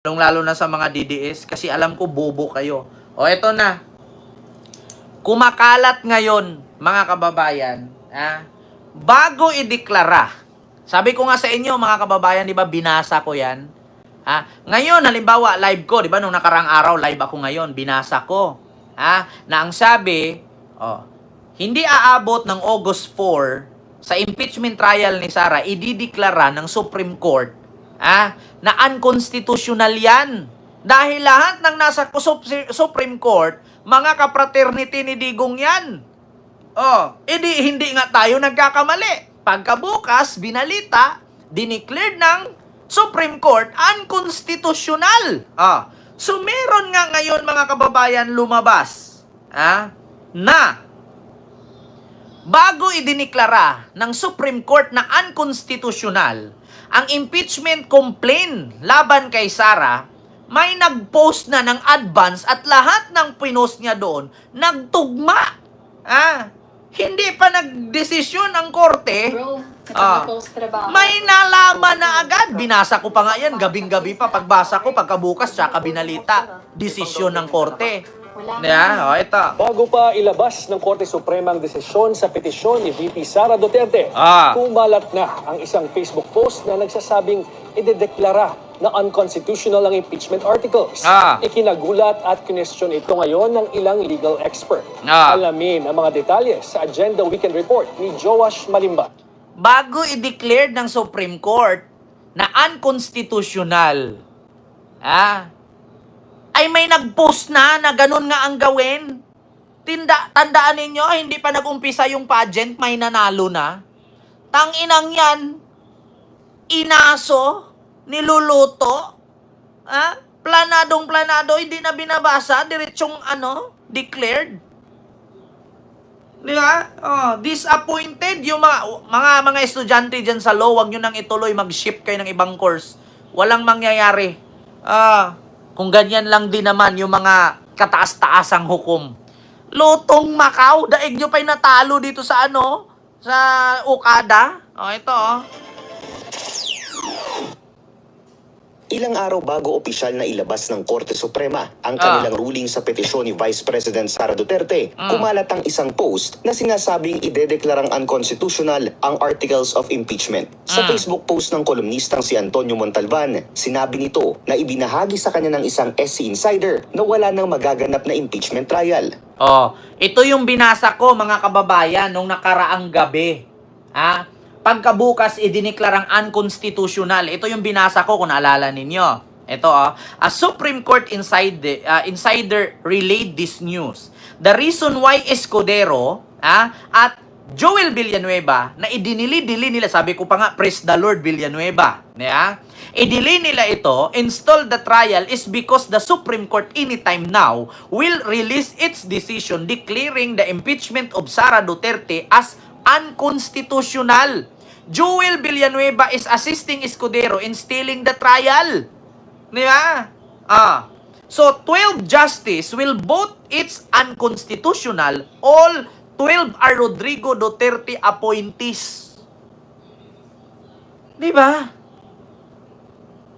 Lalo na sa mga DDS kasi alam ko bobo kayo. O eto na. Kumakalat ngayon, mga kababayan, bago ideklara. Sabi ko nga sa inyo, mga kababayan, di ba, binasa ko yan. Ngayon, halimbawa, live ko, di ba, nung nakarang araw, live ako ngayon, binasa ko. Na ang sabi, hindi aabot ng August 4 sa impeachment trial ni Sara, idideklara ng Supreme Court na unconstitutional yan. Dahil lahat ng nasa Supreme Court, mga kapraternity ni Digong yan. Hindi nga tayo nagkakamali. Pagkabukas, binalita, dineclared ng Supreme Court unconstitutional. So meron nga ngayon, mga kababayan, lumabas na bago idineklara ng Supreme Court na unconstitutional ang impeachment complaint laban kay Sara, may nag-post na ng advance at lahat ng pinost niya doon nagtugma. Hindi pa nagdesisyon ang korte. May nalaman na agad. Binasa ko pa nga yan, gabing-gabi pa. Pagbasa ko, pagkabukas, tsaka binalita. Desisyon ng korte. Ito. Bago pa ilabas ng Korte Suprema ang desisyon sa petisyon ni VP Sara Duterte, kumalat na ang isang Facebook post na nagsasabing idedeklara na unconstitutional ang impeachment articles. Ikinagulat at kinestyon ito ngayon ng ilang legal expert. Alamin ang mga detalye sa Agenda Weekend Report ni Joash Malimba. Bago i-declare ng Supreme Court na unconstitutional, ay may nag-post na ganun nga ang gawin. Tandaan ninyo, hindi pa nag-umpisa yung pageant, may nanalo na. Tanginang yan, inaso, niluluto, planadong-planado, hindi na binabasa, diretsong declared. Di ba? Disappointed yung mga estudyante dyan sa law, wag nyo nang ituloy, mag-ship kayo ng ibang course. Walang mangyayari. Kung ganyan lang din naman yung mga kataas-taasang hukom. Lutong Macau, daig nyo pa'y natalo dito sa sa Okada. Ito. Ilang araw bago opisyal na ilabas ng Korte Suprema ang kanilang ruling sa petisyon ni Vice President Sara Duterte, kumalat ang isang post na sinasabing idedeklarang unconstitutional ang Articles of Impeachment. Sa Facebook post ng kolumnistang si Antonio Montalban, sinabi nito na ibinahagi sa kanya ng isang SC Insider na wala nang magaganap na impeachment trial. Ito yung binasa ko, mga kababayan, nung nakaraang gabi. Pagkabukas, idineklarang unconstitutional. Ito yung binasa ko, kung naalala ninyo. Ito, a Supreme Court insider relayed this news. The reason why Escudero at Joel Villanueva na idinili-dili nila, sabi ko pa nga, praise the Lord Villanueva. Idili nila ito, install the trial is because the Supreme Court anytime now will release its decision declaring the impeachment of Sara Duterte as unconstitutional. Joel Villanueva is assisting Escudero in stalling the trial. Di ba? So, 12 justice will vote it's unconstitutional. All 12 are Rodrigo Duterte appointees. Di ba?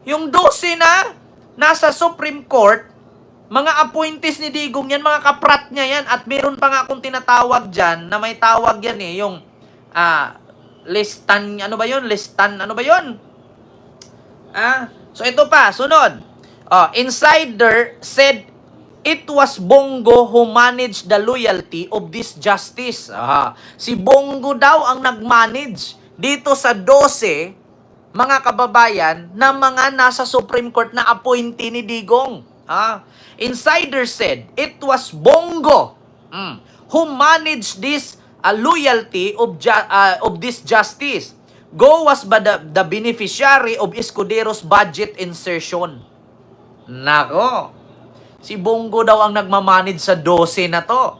Yung 12 na nasa Supreme Court, mga appointees ni Digong yan, mga kaprat niya yan. At meron pa nga akong tinatawag dyan, na may tawag yan yung listan, listan, so ito pa, sunod. Insider said it was Bongo who managed the loyalty of this justice. Si Bongo daw ang nag-manage dito sa 12, mga kababayan, na mga nasa Supreme Court na appointee ni Digong. Insider said it was Bongo who managed this loyalty of this justice. Go was the beneficiary of Escudero's budget insertion. Nako. Si Bongo daw ang nagmamanage sa 12 na to.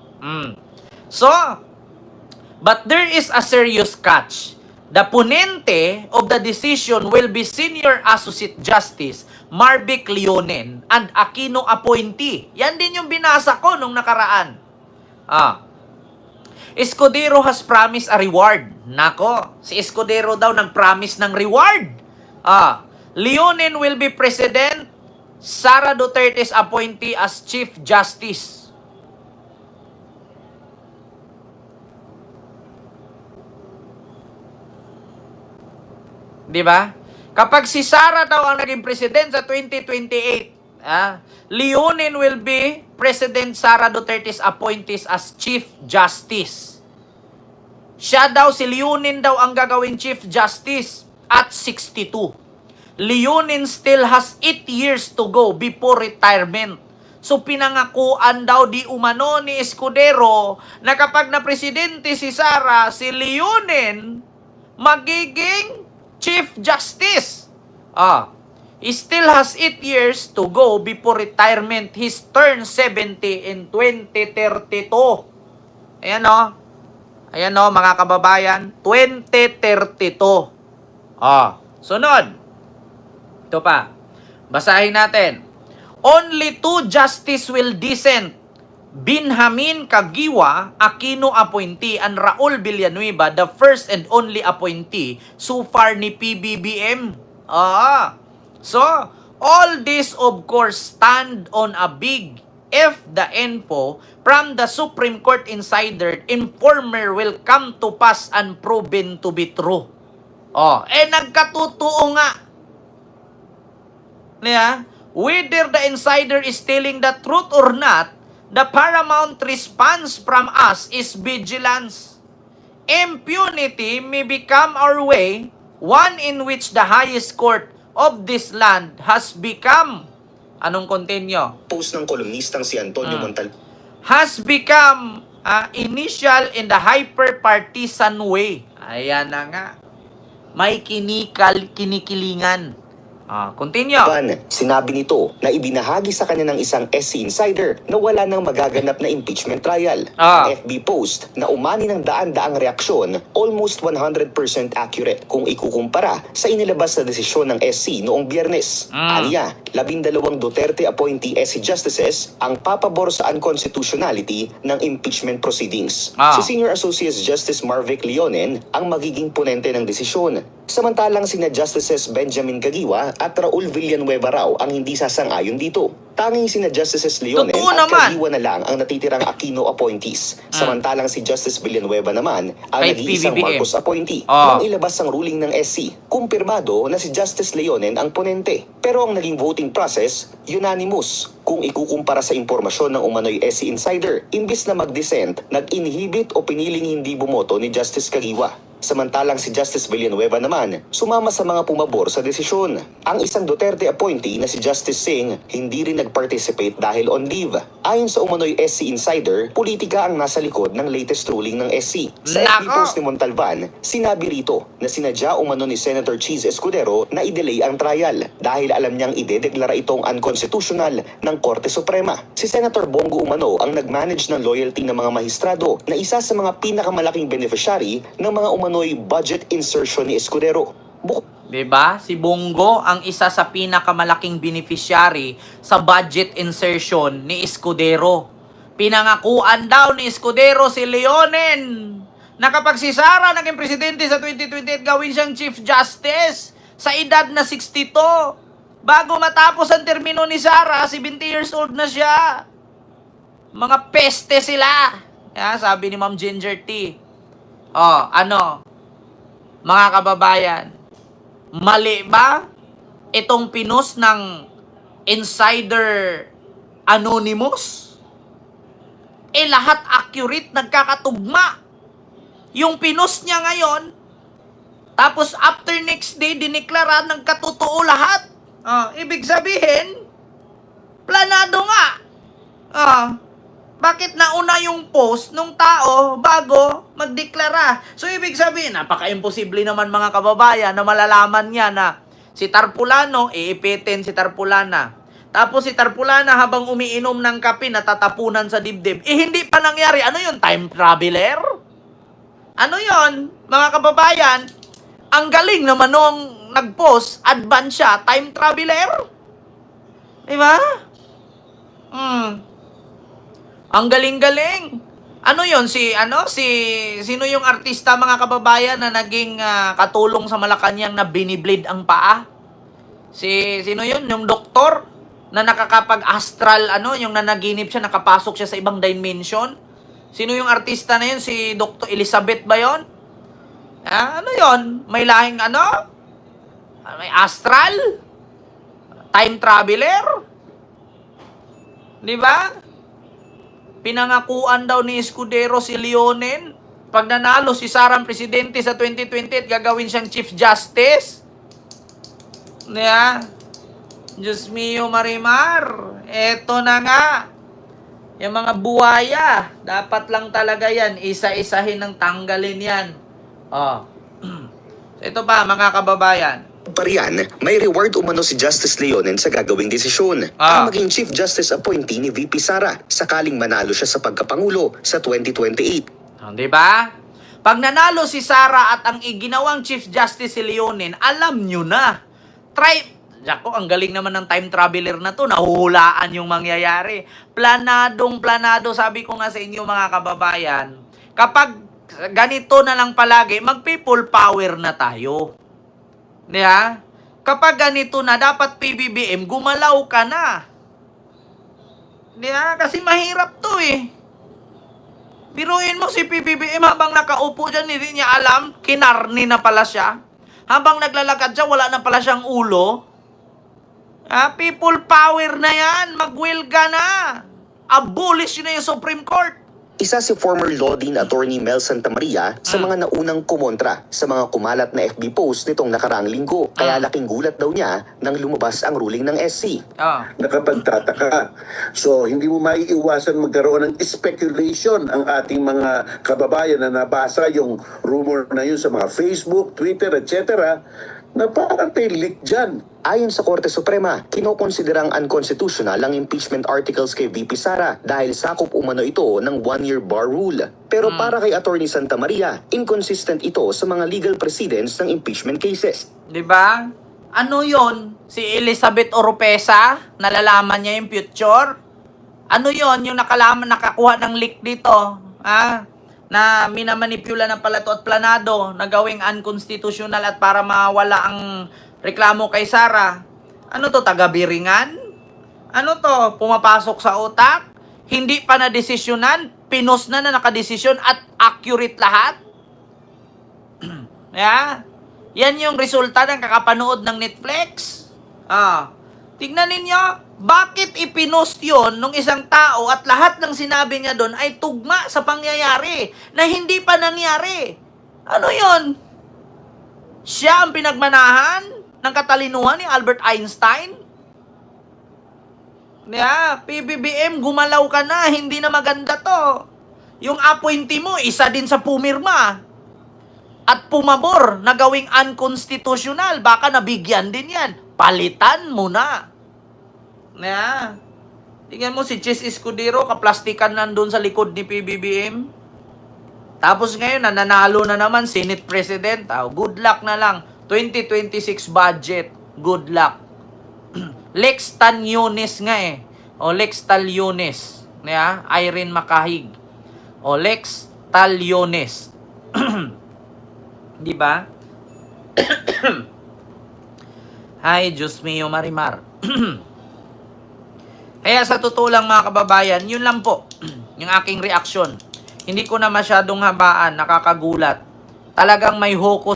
So, but there is a serious catch. The ponente of the decision will be Senior Associate Justice Marvic Leonen and Aquino appointee. Yan din yung binasa ko nung nakaraan. Escudero has promised a reward. Nako, si Escudero daw nag-promise ng reward. Leonen will be president. Sara Duterte's appointee as Chief Justice. Di ba? Kapag si Sara daw ang naging president sa 2028, Leonin will be President Sara Duterte's appointees as Chief Justice. Siya daw, si Leonin daw ang gagawin Chief Justice at 62. Leonin still has 8 years to go before retirement. So pinangakuan daw di umano ni Escudero na kapag na presidente si Sara, si Leonin magiging Chief Justice. He still has 8 years to go before retirement. He's turned 70 in 2032. Ayan o. Ayan o, mga kababayan. 2032. Sunod. Ito pa. Basahin natin. Only 2 justice will dissent. Benjamin Caguioa, Aquino appointee, and Raul Villanueva, the first and only appointee so far ni PBBM. So, all this of course stand on a big if the info from the Supreme Court insider informer will come to pass and proven to be true. Nagkatotoo nga. Whether the insider is telling the truth or not, the paramount response from us is vigilance. Impunity may become our way, one in which the highest court of this land has become, anong continue? Post ng kolumnistang si Antonio Montalban. Has become initial in the hyper-partisan way. Ayan na nga. May kinikilingan. Continue. Sinabi nito na ibinahagi sa kanya ng isang SC insider na wala nang magaganap na impeachment trial. Ang FB post na umani ng daan-daang reaksyon, almost 100% accurate kung ikukumpara sa inilabas na desisyon ng SC noong Biyernes. Aniya, 12 Duterte appointee SC justices ang papabor sa unconstitutionality ng impeachment proceedings. Si Senior Associate Justice Marvic Leonen ang magiging ponente ng desisyon. Samantalang sina Justices Benjamin Caguioa at Raul Villanueva raw ang hindi sasang-ayon dito. Tanging sina Justices Leonen at Caguioa na lang ang natitirang Aquino appointees. Samantalang si Justice Villanueva naman ang nag-iisang Marcos appointee. Nang ilabas ang ruling ng SC, kumpirmado na si Justice Leonen ang ponente. Pero ang naging voting process, unanimous. Kung ikukumpara sa impormasyon ng umano'y SC insider, imbis na mag-dissent, nag-inhibit o piniling hindi bumoto ni Justice Caguioa. Samantalang si Justice Villanueva naman, sumama sa mga pumabor sa desisyon. Ang isang Duterte appointee na si Justice Singh, hindi rin nag-participate dahil on leave. Ayon sa umano'y SC insider, politika ang nasa likod ng latest ruling ng SC. Sa FB post ni Montalban, sinabi rito na sinadya umano ni Senator Cheese Escudero na i-delay ang trial dahil alam niyang idedeklara itong unconstitutional ng Korte Suprema. Si Senator Bongo umano ang nag-manage ng loyalty ng mga mahistrado na isa sa mga pinakamalaking beneficiary ng mga umano'y budget insertion ni Escudero. Diba? Si Bongo ang isa sa pinakamalaking beneficiary sa budget insertion ni Escudero. Pinangakuan daw ni Escudero si Leonen na kapag si Sara naging presidente sa 2028, gawin siyang Chief Justice sa edad na 62. Bago matapos ang termino ni Sara, 70 years old na siya. Mga peste sila. Sabi ni Ma'am Ginger T. Mga kababayan, mali ba itong pinost ng insider anonymous? Lahat accurate, nagkakatugma. Yung pinost niya ngayon, tapos after next day, dineklara nagkatotoo lahat. Ibig sabihin, planado nga. Bakit nauna yung post nung tao bago magdeklara? So, ibig sabihin, napaka-imposible naman mga kababayan na malalaman niya na si Tarpulano, iipitin si Tarpulana. Tapos si Tarpulana habang umiinom ng kape, natatapunan sa dibdib. Hindi pa nangyari. Ano yun? Time traveler? Ano yun? Mga kababayan, ang galing naman nung nag-post, advance siya, time traveler? Diba? Ang galing-galing. Ano yun? Sino yung artista mga kababayan na naging katulong sa Malacanang na binibleed ang paa? Sino yun? Yung doktor? na nakakapag-astral, yung nanaginip siya, nakapasok siya sa ibang dimension? Sino yung artista na yun? Si Dr. Elizabeth ba yun? Ano yun? May lahing May astral? Time traveler? Di ba? Pinangakuan daw ni Escudero si Leonen. Pag nanalo si Sara ang presidente sa 2028, gagawin siyang Chief Justice. Yeah. Diyos mio, Marimar. Eto na nga. Yung mga buwaya, dapat lang talaga yan. Isa-isahin ng tanggalin yan. So, ito pa, mga kababayan. Parian, may reward umano si Justice Leonen sa gagawing desisyon. Ang maging Chief Justice appointee ni VP Sara sakaling manalo siya sa pagkapangulo sa 2028. Di ba? Pag nanalo si Sara at ang iginawang Chief Justice si Leonen, alam nyo na. Ako, ang galing naman ng time traveler na to. Nahuhulaan yung mangyayari. Planadong-planado, sabi ko nga sa inyo mga kababayan, kapag ganito na lang palagi, mag-people power na tayo. Diba? Kapag ganito na, dapat PBBM, gumalaw ka na. Diba? Kasi mahirap to eh. Biruin mo si PBBM habang nakaupo dyan, hindi niya alam, kinarni na pala siya. Habang naglalakad siya, wala na pala siyang ulo. People power na yan. Magwilga na. Abolish yun na yung Supreme Court. Isa si former Law Dean Attorney Mel Santamaria sa mga naunang kumontra sa mga kumalat na FB post nitong nakaraang linggo. Kaya laking gulat daw niya nang lumabas ang ruling ng SC. Nakapagtataka. So, hindi mo maiiwasan magkaroon ng speculation ang ating mga kababayan na nabasa yung rumor na yun sa mga Facebook, Twitter, etc. na parang may leak dyan. Ayon sa Korte Suprema, kinokonsiderang unconstitutional ang impeachment articles kay VP Sara dahil sakop umano ito ng one-year bar rule. Pero para kay Attorney Santamaria, inconsistent ito sa mga legal precedents ng impeachment cases. Diba? Ano yon? Si Elizabeth Oropesa, nalalaman niya yung future? Ano yon? Yung nakakuha ng leak dito? Na minamanipula ng palato at planado na gawing unconstitutional at para mawala ang reklamo kay Sara. Ano to, taga-biringan? Ano to, pumapasok sa utak? Hindi pa na-desisyonan? Pinos na nakadesisyon at accurate lahat? Yan yung resulta ng kakapanood ng Netflix. Tignan ninyo, bakit ipinost yun nung isang tao at lahat ng sinabi niya doon ay tugma sa pangyayari na hindi pa nangyari? Ano yun? Siya ang pinagmanahan ng katalinuhan ni Albert Einstein? PBBM, gumalaw ka na, hindi na maganda to. Yung appointee mo, isa din sa pumirma at pumabor na gawing unconstitutional, baka nabigyan din yan. Palitan mo na. Tingnan mo si Chis Escudero, kaplastikan nandun sa likod ni PBBM. Tapos ngayon, nananalo na naman, Senate President. Good luck na lang. 2026 budget. Good luck. Lex Tanyones nga eh. Lex Talyones. Irene Makahig. Lex Talyones. Di ba? Ay, Diyos mio, Marimar. Kaya sa totoo lang mga kababayan, yun lang po yung aking reaksyon. Hindi ko na masyadong habaan, nakakagulat. Talagang may hokus